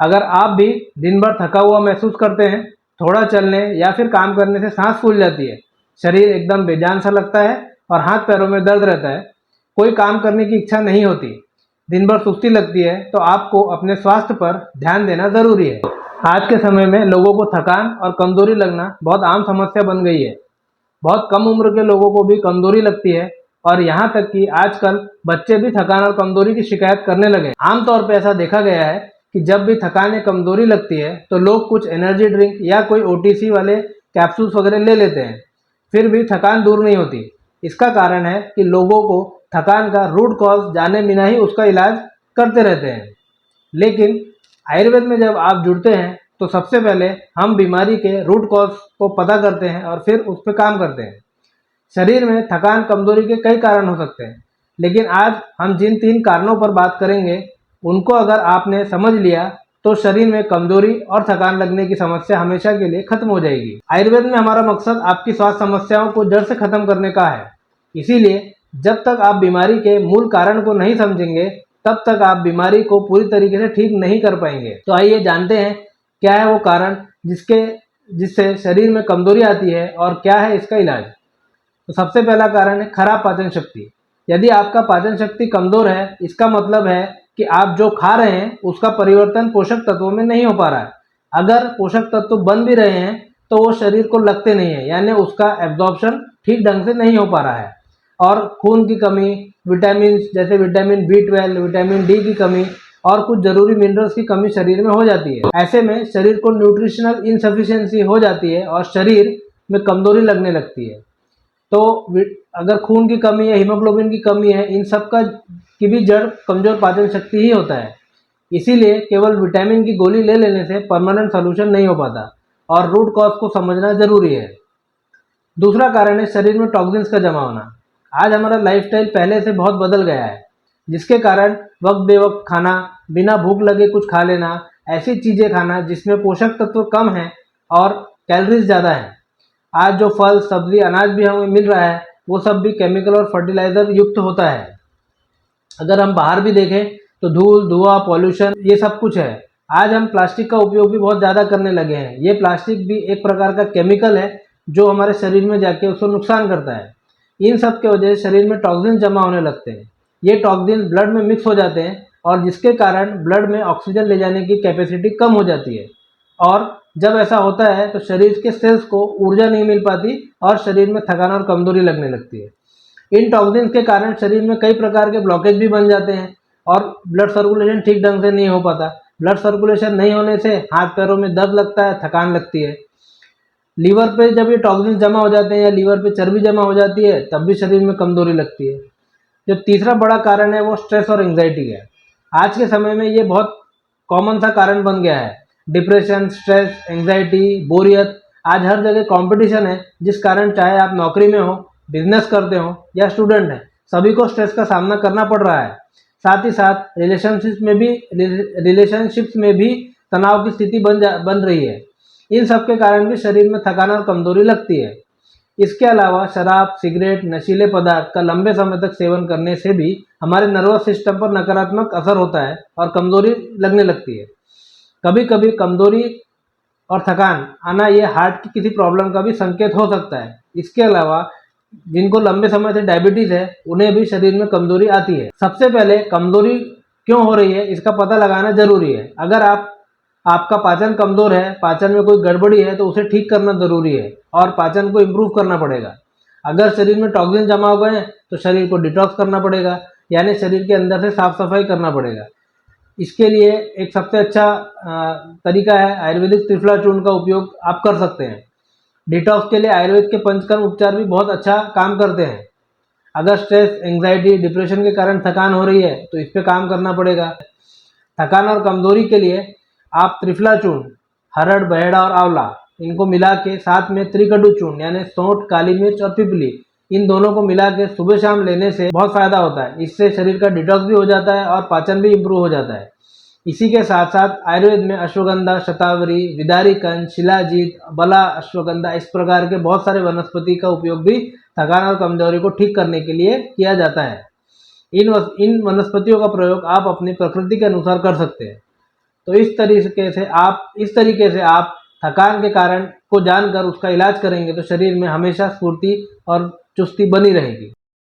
अगर आप भी दिन भर थका हुआ महसूस करते हैं, थोड़ा चलने या फिर काम करने से सांस फूल जाती है, शरीर एकदम बेजान सा लगता है और हाथ पैरों में दर्द रहता है, कोई काम करने की इच्छा नहीं होती, दिन भर सुस्ती लगती है, तो आपको अपने स्वास्थ्य पर ध्यान देना ज़रूरी है। आज के समय में लोगों को थकान और कमज़ोरी लगना बहुत आम समस्या बन गई है। बहुत कम उम्र के लोगों को भी कमज़ोरी लगती है और यहाँ तक कि आजकल बच्चे भी थकान और कमज़ोरी की शिकायत करने लगे हैं। आमतौर पर ऐसा देखा गया है कि जब भी थकान या कमज़ोरी लगती है तो लोग कुछ एनर्जी ड्रिंक या कोई ओटीसी वाले कैप्सूल्स वगैरह ले लेते हैं, फिर भी थकान दूर नहीं होती। इसका कारण है कि लोगों को थकान का रूट कॉज जाने बिना ही उसका इलाज करते रहते हैं। लेकिन आयुर्वेद में जब आप जुड़ते हैं तो सबसे पहले हम बीमारी के रूट कॉज को पता करते हैं और फिर उस पर काम करते हैं। शरीर में थकान कमजोरी के कई कारण हो सकते हैं, लेकिन आज हम जिन 3 कारणों पर बात करेंगे उनको अगर आपने समझ लिया तो शरीर में कमजोरी और थकान लगने की समस्या हमेशा के लिए खत्म हो जाएगी। आयुर्वेद में हमारा मकसद आपकी स्वास्थ्य समस्याओं को जड़ से खत्म करने का है। इसीलिए जब तक आप बीमारी के मूल कारण को नहीं समझेंगे तब तक आप बीमारी को पूरी तरीके से ठीक नहीं कर पाएंगे। तो आइए जानते हैं क्या है वो कारण जिससे शरीर में कमजोरी आती है और क्या है इसका इलाज। तो सबसे पहला कारण है खराब पाचन शक्ति। यदि आपका पाचन शक्ति कमजोर है, इसका मतलब है कि आप जो खा रहे हैं उसका परिवर्तन पोषक तत्वों में नहीं हो पा रहा है। अगर पोषक तत्व बन भी रहे हैं तो वो शरीर को लगते नहीं है, यानी उसका एब्जॉर्प्शन ठीक ढंग से नहीं हो पा रहा है। और खून की कमी, विटामिन जैसे विटामिन बी 12, विटामिन डी की कमी और कुछ जरूरी मिनरल्स की कमी शरीर में हो जाती है। ऐसे में शरीर को न्यूट्रिशनल इनसफिशिएंसी हो जाती है और शरीर में कमजोरी लगने लगती है। तो अगर खून की कमी है, हीमोग्लोबिन की कमी है, इन सब का की भी जड़ कमजोर पाचन शक्ति ही होता है। इसीलिए केवल विटामिन की गोली ले लेने से परमानेंट सोल्यूशन नहीं हो पाता और रूट कॉज को समझना जरूरी है। दूसरा कारण है शरीर में टॉक्सिन्स का जमा होना। आज हमारा लाइफस्टाइल पहले से बहुत बदल गया है, जिसके कारण वक्त बेवक्त खाना, बिना भूख लगे कुछ खा लेना, ऐसी चीज़ें खाना जिसमें पोषक तत्व कम हैं और कैलोरीज ज़्यादा हैं। आज जो फल, सब्जी, अनाज भी हमें मिल रहा है वो सब भी केमिकल और फर्टिलाइज़र युक्त होता है। अगर हम बाहर भी देखें तो धूल, धुआं, पॉल्यूशन ये सब कुछ है। आज हम प्लास्टिक का उपयोग भी बहुत ज़्यादा करने लगे हैं। ये प्लास्टिक भी एक प्रकार का केमिकल है जो हमारे शरीर में जाके उसको नुकसान करता है। इन सब के वजह से शरीर में टॉक्सिन जमा होने लगते हैं। ये टॉक्सिन ब्लड में मिक्स हो जाते हैं और जिसके कारण ब्लड में ऑक्सीजन ले जाने की कैपेसिटी कम हो जाती है। और जब ऐसा होता है तो शरीर के सेल्स को ऊर्जा नहीं मिल पाती और शरीर में थकान और कमजोरी लगने लगती है। इन टॉक्सिन्स के कारण शरीर में कई प्रकार के ब्लॉकेज भी बन जाते हैं और ब्लड सर्कुलेशन ठीक ढंग से नहीं हो पाता। ब्लड सर्कुलेशन नहीं होने से हाथ पैरों में दर्द लगता है, थकान लगती है। लीवर पे जब ये टॉक्सिन्स जमा हो जाते हैं या लीवर पे चर्बी जमा हो जाती है तब भी शरीर में कमजोरी लगती है। जो तीसरा बड़ा कारण है वो स्ट्रेस और एंग्जाइटी है। आज के समय में ये बहुत कॉमन सा कारण बन गया है। डिप्रेशन, स्ट्रेस, एंग्जाइटी, बोरियत, आज हर जगह कंपटीशन है, जिस कारण चाहे आप नौकरी में हो, बिजनेस करते हो या स्टूडेंट हैं, सभी को स्ट्रेस का सामना करना पड़ रहा है। साथ ही साथ रिलेशनशिप्स में भी तनाव की स्थिति बन रही है। इन सब के कारण भी शरीर में थकान और कमजोरी लगती है। इसके अलावा शराब, सिगरेट, नशीले पदार्थ का लंबे समय तक सेवन करने से भी हमारे नर्वस सिस्टम पर नकारात्मक असर होता है और कमजोरी लगने लगती है। कभी कभी कमजोरी और थकान आना ये हार्ट की किसी प्रॉब्लम का भी संकेत हो सकता है। इसके अलावा जिनको लंबे समय से डायबिटीज है उन्हें भी शरीर में कमजोरी आती है। सबसे पहले कमजोरी क्यों हो रही है इसका पता लगाना जरूरी है। अगर आपका पाचन कमजोर है, पाचन में कोई गड़बड़ी है तो उसे ठीक करना जरूरी है और पाचन को इम्प्रूव करना पड़ेगा। अगर शरीर में टॉक्सिन जमा हो गए हैं तो शरीर को डिटॉक्स करना पड़ेगा, यानी शरीर के अंदर से साफ सफाई करना पड़ेगा। इसके लिए एक सबसे अच्छा तरीका है आयुर्वेदिक त्रिफला चूर्ण का उपयोग आप कर सकते हैं। डिटॉक्स के लिए आयुर्वेद के पंचकर्म उपचार भी बहुत अच्छा काम करते हैं। अगर स्ट्रेस, एंग्जाइटी, डिप्रेशन के कारण थकान हो रही है तो इस पे काम करना पड़ेगा। थकान और कमजोरी के लिए आप त्रिफला चूर्ण, हरड़, बहेड़ा और आंवला इनको मिला के साथ में त्रिकटु चूर्ण यानी सौंठ, काली मिर्च और पिपली, इन दोनों को मिला के सुबह शाम लेने से बहुत फायदा होता है। इससे शरीर का डिटॉक्स भी हो जाता है और पाचन भी इम्प्रूव हो जाता है। इसी के साथ साथ आयुर्वेद में अश्वगंधा, शतावरी, विदारीकंद, शिलाजीत, बला अश्वगंधा इस प्रकार के बहुत सारे वनस्पति का उपयोग भी थकान और कमजोरी को ठीक करने के लिए किया जाता है। इन वनस्पतियों का प्रयोग आप अपनी प्रकृति के अनुसार कर सकते हैं। तो इस तरीके से आप थकान के कारण को जानकर उसका इलाज करेंगे तो शरीर में हमेशा स्फूर्ति और चुस्ती बनी रहेगी।